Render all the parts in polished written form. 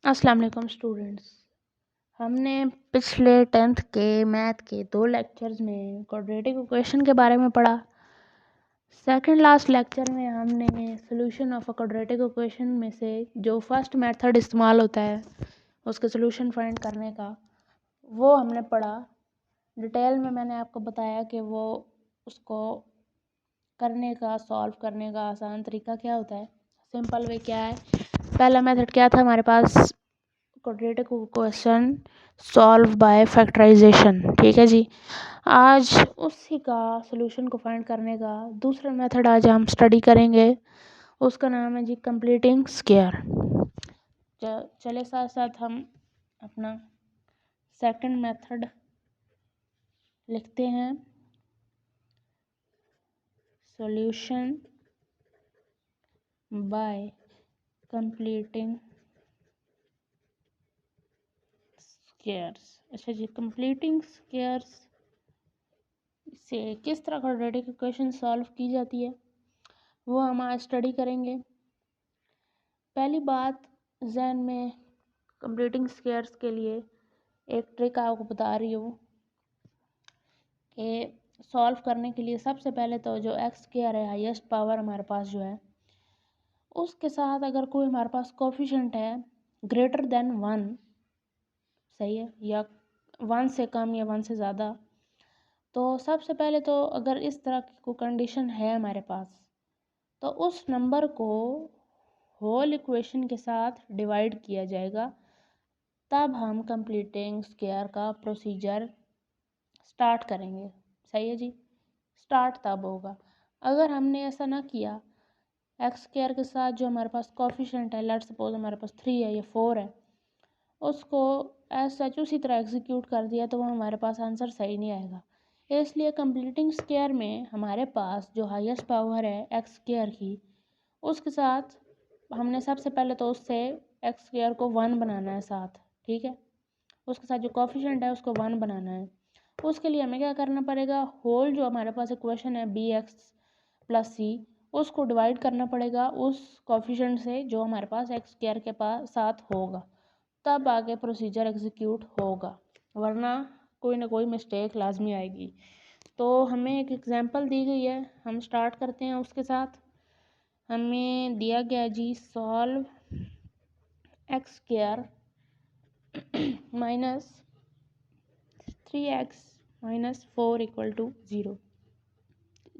अस्सलाम वालेकुम स्टूडेंट्स। हमने पिछले 10th के मैथ के 2 लेक्चर्स में क्वाड्रेटिक इक्वेशन के बारे में पढ़ा। सेकंड लास्ट लेक्चर में हमने solution of a quadratic equation में से जो फर्स्ट मेथड इस्तेमाल होता है उसके सॉल्यूशन फाइंड करने का वो हमने पढ़ा। डिटेल में मैंने आपको बताया कि वो उसको करने का, सॉल्व करने का आसान तरीका क्या होता है, सिंपल वे क्या है। पहला मेथड क्या था हमारे पास, quadratic equation solve by factorization. ठीक है जी। आज उसी का सॉल्यूशन को फाइंड करने का दूसरा मेथड आज हम स्टडी करेंगे, उसका नाम है जी कंप्लीटिंग स्क्वायर। चले साथ साथ हम अपना सेकंड मेथड लिखते हैं, सॉल्यूशन बाय कंप्लीटिंग स्क्वायर्स। अच्छा जी, कंप्लीटिंग स्क्वायर्स से किस तरह क्वाड्रेटिक इक्वेशन सॉल्व की जाती है वो हम आज स्टडी करेंगे। पहली बात ज़हन में कंप्लीटिंग स्क्वायर्स के लिए एक ट्रिक आपको बता रही हूँ कि सॉल्व करने के लिए सबसे पहले तो जो एक्स स्क्वायर है, हाईएस्ट पावर हमारे पास जो है, उसके साथ अगर कोई हमारे पास कोफिशिएंट है ग्रेटर देन 1, सही है, या 1 से कम या 1 से ज़्यादा, तो सबसे पहले तो अगर इस तरह की कोई कंडीशन है हमारे पास तो उस नंबर को होल इक्वेशन के साथ डिवाइड किया जाएगा, तब हम कंप्लीटिंग स्क्वायर का प्रोसीजर स्टार्ट करेंगे। सही है जी, स्टार्ट तब होगा। अगर हमने ऐसा ना किया, एक्स स्क्वायर के साथ जो हमारे पास कोफिशिएंट है, लेट्स सपोज हमारे पास 3 है या 4 है, उसको एज सच उसी तरह एग्जीक्यूट कर दिया तो वो हमारे पास आंसर सही नहीं आएगा। इसलिए कंप्लीटिंग स्क्वायर में हमारे पास जो हाईएस्ट पावर है एक्स स्क्वायर की, उसके साथ हमने सबसे पहले तो उससे एक्स स्क्वायर को 1 बनाना है साथ। ठीक है, उसके साथ जो कोफिशिएंट है उसको 1 बनाना है। उसके लिए हमें क्या करना पड़ेगा, होल जो हमारे पास इक्वेशन है बी एक्स प्लस सी, उसको डिवाइड करना पड़ेगा उस कोफिशिएंट से जो हमारे पास एक्स स्क्वायर के पास साथ होगा, तब आगे प्रोसीजर एग्जीक्यूट होगा, वरना कोई ना कोई मिस्टेक लाजमी आएगी। तो हमें एक एग्जांपल दी गई है, हम स्टार्ट करते हैं उसके साथ। हमें दिया गया जी solve x square minus 3x minus 4 equal to 0।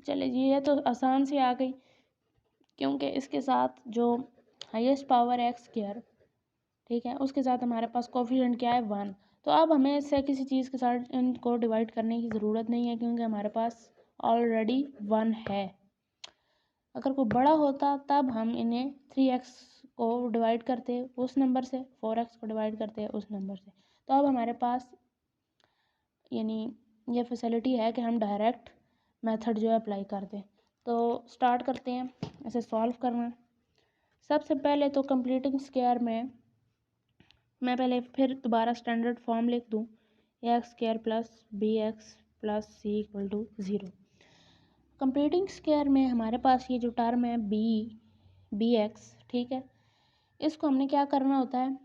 चले जी, ये तो आसान से आ गई क्योंकि इसके साथ जो हाईएस्ट पावर है एक्स स्क्वायर, ठीक है, उसके साथ हमारे पास कोफिशिएंट क्या है 1। तो अब हमें इससे किसी चीज़ के साथ इनको डिवाइड करने की ज़रूरत नहीं है क्योंकि हमारे पास ऑलरेडी 1 है। अगर कोई बड़ा होता तब हम इन्हें 3x को डिवाइड करते उस नंबर से, 4x को डिवाइड करते उस नंबर से। तो अब हमारे पास यानी ये फैसिलिटी है कि हम डायरेक्ट मेथड जो है अप्लाई कर दें। तो स्टार्ट करते हैं इसे सॉल्व करना। सबसे पहले तो कंप्लीटिंग स्क्वायर में मैं पहले फिर दोबारा स्टैंडर्ड फॉर्म लिख दूँ, x square plus b x plus c equal to 0। Completing square में हमारे पास ये जो टर्म है बी एक्स, ठीक है, इसको हमने क्या करना होता है,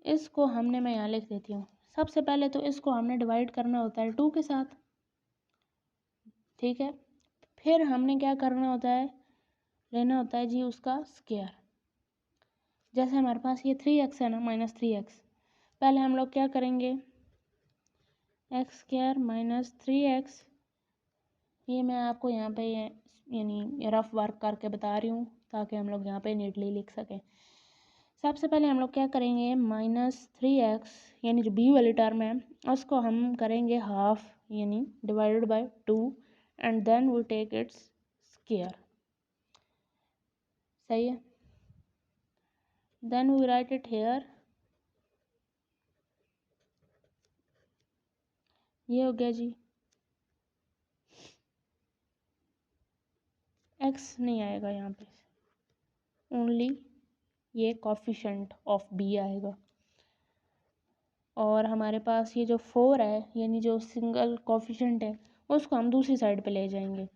इसको हमने, मैं यहाँ लिख देती हूँ, सबसे पहले तो इसको हमने डिवाइड करना होता है 2 के साथ। ठीक है, फिर हमने क्या करना होता है, लेना होता है जी उसका स्क्वायर। जैसे हमारे पास ये 3x है ना, माइनस 3x, पहले हम लोग क्या करेंगे, एक्स स्क्वायर माइनस 3x, ये मैं आपको यहाँ पे यानी रफ वर्क करके बता रही हूँ ताकि हम लोग यहाँ पे नीटली लिख सकें। सबसे पहले हम लोग क्या करेंगे, माइनस 3x यानी जो b वाली टर्म है उसको हम करेंगे हाफ यानी divided by 2 and then we take its square. सही है, then we write it here, ये हो गया जी, x नहीं आएगा यहाँ पे, ओनली ये कोफिशिएंट ऑफ b आएगा। और हमारे पास ये जो 4 है यानी जो सिंगल कोफिशिएंट है उसको हम दूसरी साइड पे ले जाएंगे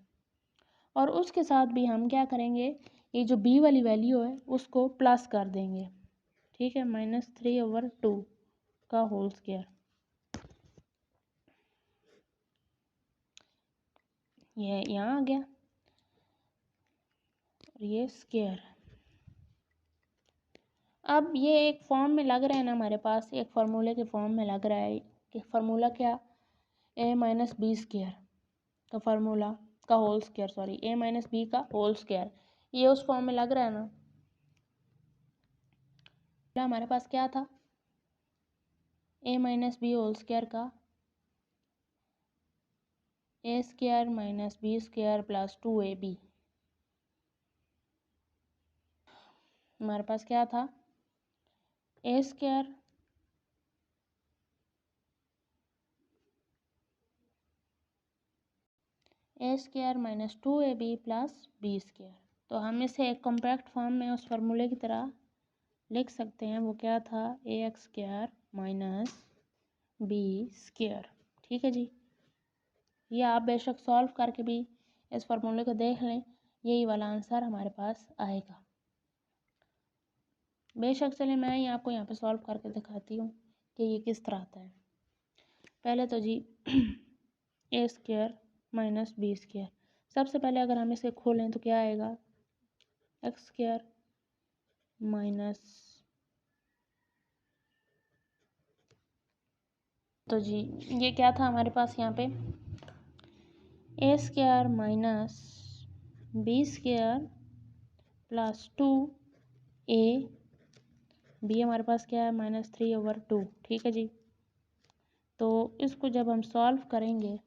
और उसके साथ भी हम क्या करेंगे, ये जो b वाली वैल्यू है उसको प्लस कर देंगे। ठीक है, -3/2 का होल स्क्वायर। ये यहाँ आ गया और ये स्क्वायर। अब ये एक फॉर्म में लग रहा है ना, हमारे पास एक फार्मूले के फॉर्म में लग रहा है कि फार्मूला क्या, a माइनस बी स्क्वायर का फार्मूला का whole square, sorry a minus b का होल स्क्वायर, ये उस फॉर्म में लग रहा है ना। हमारे पास क्या था, a minus b whole square का a square minus b square plus 2ab। हमारे पास क्या था, a square minus 2ab plus b square. तो हम इसे एक कॉम्पैक्ट फॉर्म में उस फार्मूले की तरह लिख सकते हैं। वो क्या था, ax square minus b square. ठीक है जी, ये आप बेशक सॉल्व करके भी इस फार्मूले को देख लें, यही वाला आंसर हमारे पास आएगा। बेशक चलिए मैं ही आपको यहाँ पे सॉल्व करके दिखाती हूँ कि ये किस तरह आता है। पहले तो जी a square minus b square, सबसे पहले अगर हम इसे खोलें तो क्या आएगा, एक्स स्क्वायर माइनस, तो जी ये क्या था हमारे पास यहाँ पे, a square minus b square plus 2a, b हमारे पास क्या है -3/2। ठीक है जी, तो इसको जब हम सॉल्व करेंगे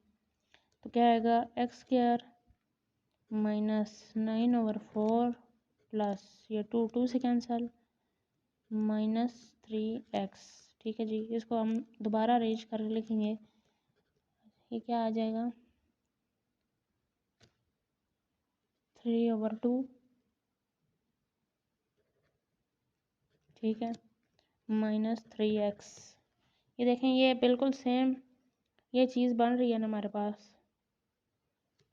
तो क्या आएगा, एक्स स्क्वायर माइनस 9/4 प्लस ये 2 से कैंसल -3x। ठीक है जी, इसको हम दोबारा अरेंज कर लिखेंगे, ये क्या आ जाएगा 3/2, ठीक है, -3x। ये देखें ये बिल्कुल सेम ये चीज़ बन रही है ना हमारे पास,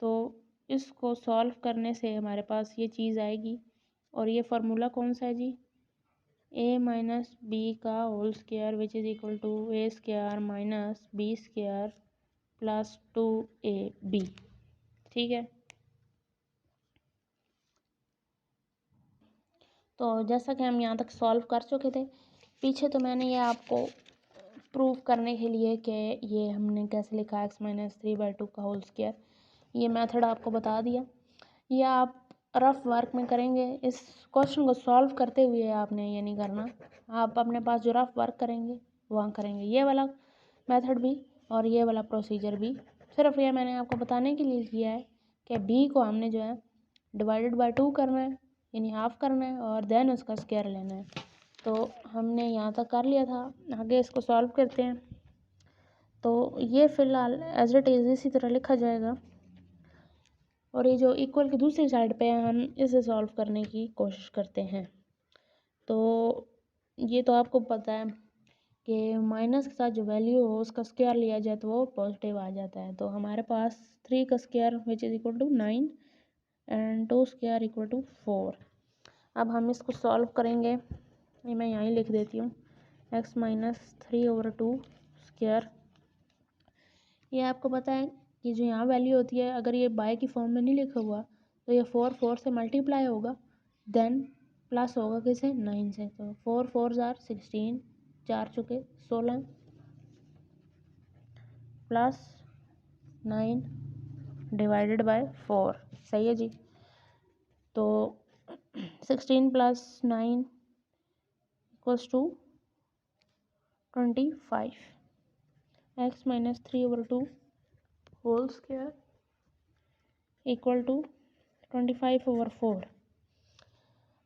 तो इसको सॉल्व करने से हमारे पास ये चीज़ आएगी। और ये फार्मूला कौन सा है जी, a माइनस बी का whole square which is equal to a square minus b square plus 2ab। ठीक है, तो जैसा कि हम यहाँ तक सॉल्व कर चुके थे, पीछे तो मैंने ये आपको प्रूव करने के लिए कि ये हमने कैसे लिखा x-3/2 का होल स्क्वायर, ये मेथड आपको बता दिया। ये आप रफ वर्क में करेंगे, इस क्वेश्चन को सॉल्व करते हुए आपने ये नहीं करना, आप अपने पास जो रफ वर्क करेंगे वहाँ करेंगे ये वाला मेथड भी और ये वाला प्रोसीजर भी। सिर्फ ये मैंने आपको बताने के लिए किया है कि बी को हमने जो है डिवाइडेड बाय 2 करना है, यानी हाफ करना है और देन उसका स्क्वायर लेना है। तो हमने यहाँ तक कर लिया था, आगे इसको सॉल्व करते हैं। तो ये फ़िलहाल एज इट इज़ इसी तरह लिखा जाएगा और ये जो इक्वल की दूसरी साइड पे है हम इसे सॉल्व करने की कोशिश करते हैं। तो ये तो आपको पता है कि माइनस के साथ जो वैल्यू हो उसका स्क्वायर लिया जाए तो वो पॉजिटिव आ जाता है। तो हमारे पास 3 का square which is equal to 9 and 2 square equal to 4। अब हम इसको सॉल्व करेंगे, ये मैं यहाँ ही लिख देती हूँ, x माइनस 3/2 स्क्वायर। ये आपको पता है कि जो यहाँ वैल्यू होती है अगर ये बाय की फॉर्म में नहीं लिखा हुआ तो ये 4 से मल्टीप्लाई होगा, देन प्लस होगा किसे 9 से। तो 4 4 जार 16, 4 चुके 16 प्लस 9 डिवाइडेड बाय 4। सही है जी, तो 16 plus 9 equals to 25, x minus 3/2 whole square equal to 25/4।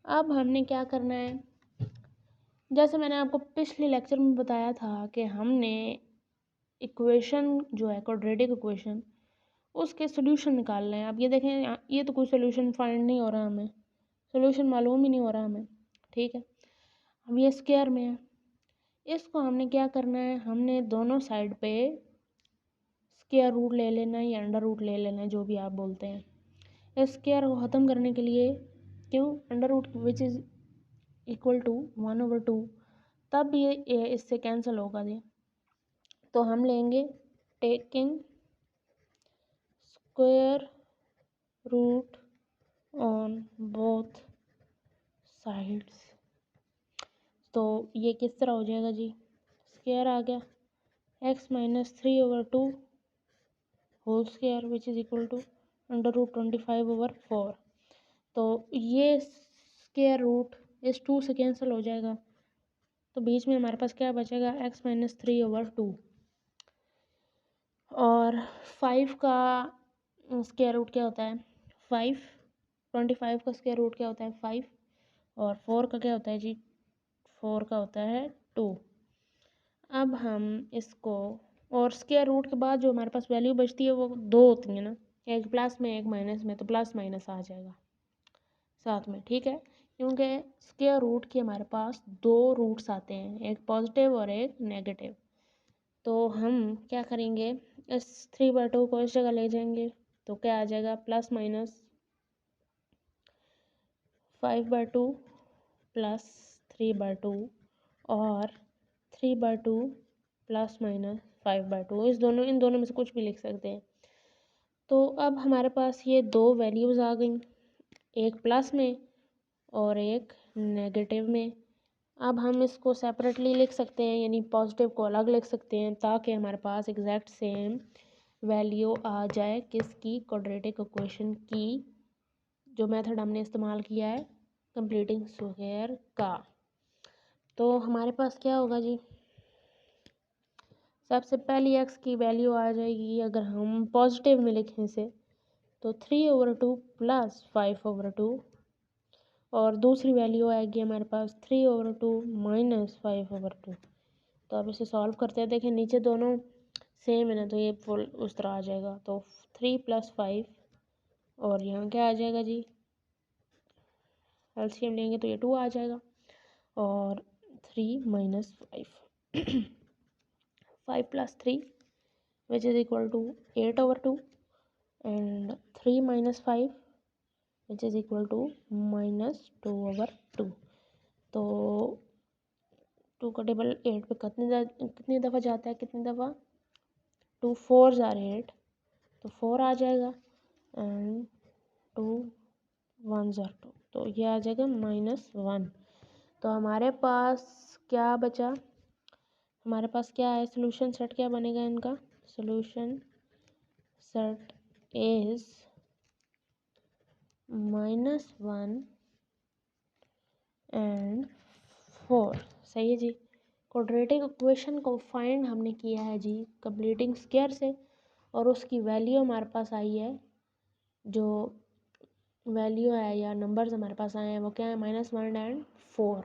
अब हमने क्या करना है, जैसे मैंने आपको पिछले लेक्चर में बताया था कि हमने इक्वेशन जो है क्वाड्रेटिक इक्वेशन उसके सोल्यूशन निकालना है। अब ये देखें ये तो कोई सोल्यूशन फाइंड नहीं हो रहा, हमें सोल्यूशन मालूम ही नहीं हो रहा हमें। ठीक है, अब ये स्क्वायर में है, इसको हमने क्या करना है, हमने दोनों साइड पे स्क्वायर रूट ले लेना है या अंडर रूट ले लेना है, जो भी आप बोलते हैं। स्क्वायर को ख़त्म करने के लिए क्यों, under root which is equal to 1/2 तब ये इससे कैंसिल होगा जी। तो हम लेंगे taking square root on both sides. तो ये किस तरह हो जाएगा जी, स्क्वायर आ गया x-3/2 whole square which is equal to √25/4। तो ये स्क्वायर रूट इस 2 से कैंसिल हो जाएगा, तो बीच में हमारे पास क्या बचेगा x-3/2। और 5 का स्क्वायर रूट क्या होता है 5, 25 का स्क्वायर रूट क्या होता है 5, और 4 का क्या होता है जी 4 का होता है 2। अब हम इसको, और स्क्वायर रूट के बाद जो हमारे पास वैल्यू बचती है वो 2 होती है ना, एक प्लस में एक माइनस में, तो प्लस माइनस आ जाएगा साथ में, ठीक है। क्योंकि स्क्वायर रूट के हमारे पास 2 रूट्स आते हैं, एक पॉजिटिव और एक नेगेटिव। तो हम क्या करेंगे, इस 3/2 को इस जगह ले जाएंगे, तो क्या आ जाएगा प्लस माइनस 5/2 प्लस 3/2 और 3/2 प्लस माइनस 5/2, इन दोनों में से कुछ भी लिख सकते हैं। तो अब हमारे पास ये 2 वैल्यूज़ आ गई, एक प्लस में और एक नेगेटिव में। अब हम इसको सेपरेटली लिख सकते हैं, यानी पॉजिटिव को अलग लिख सकते हैं, ताकि हमारे पास एग्जैक्ट सेम वैल्यू आ जाए किसकी, क्वाड्रेटिक इक्वेशन की, जो मेथड हमने इस्तेमाल किया है कंप्लीटिंग स्क्वायर का। तो हमारे पास क्या होगा जी, सबसे पहली x की वैल्यू आ जाएगी, अगर हम पॉजिटिव में लिखें इसे, तो 3/2 प्लस 5/2, और दूसरी वैल्यू आएगी हमारे पास 3/2 माइनस 5/2। तो अब इसे सॉल्व करते हैं, देखें नीचे दोनों सेम है ना, तो ये फुल उस तरह आ जाएगा। तो 3 + 5, और यहाँ क्या आ जाएगा जी, एलसीएम लेंगे तो ये 2 आ जाएगा, और 3 - 5 5 + 3 which is equal to 8/2 and 3 - 5 which is equal to -2/2। तो 2 का टेबल 8 पे कितनी दफ़ा जाता है, कितनी दफ़ा 2 4 * 8, तो 4 आ जाएगा, एंड 2 1 * 2, तो ये आ जाएगा -1। तो हमारे पास क्या बचा, हमारे पास क्या है, सोल्यूशन सेट क्या बनेगा इनका, सोल्यूशन सेट इज -1 एंड 4। सही है जी। क्वाड्रेटिक इक्वेशन को फाइंड हमने किया है जी कंप्लीटिंग स्क्वायर से, और उसकी वैल्यू हमारे पास आई है, जो वैल्यू है या नंबर्स हमारे पास आए हैं वो क्या है -1 एंड 4।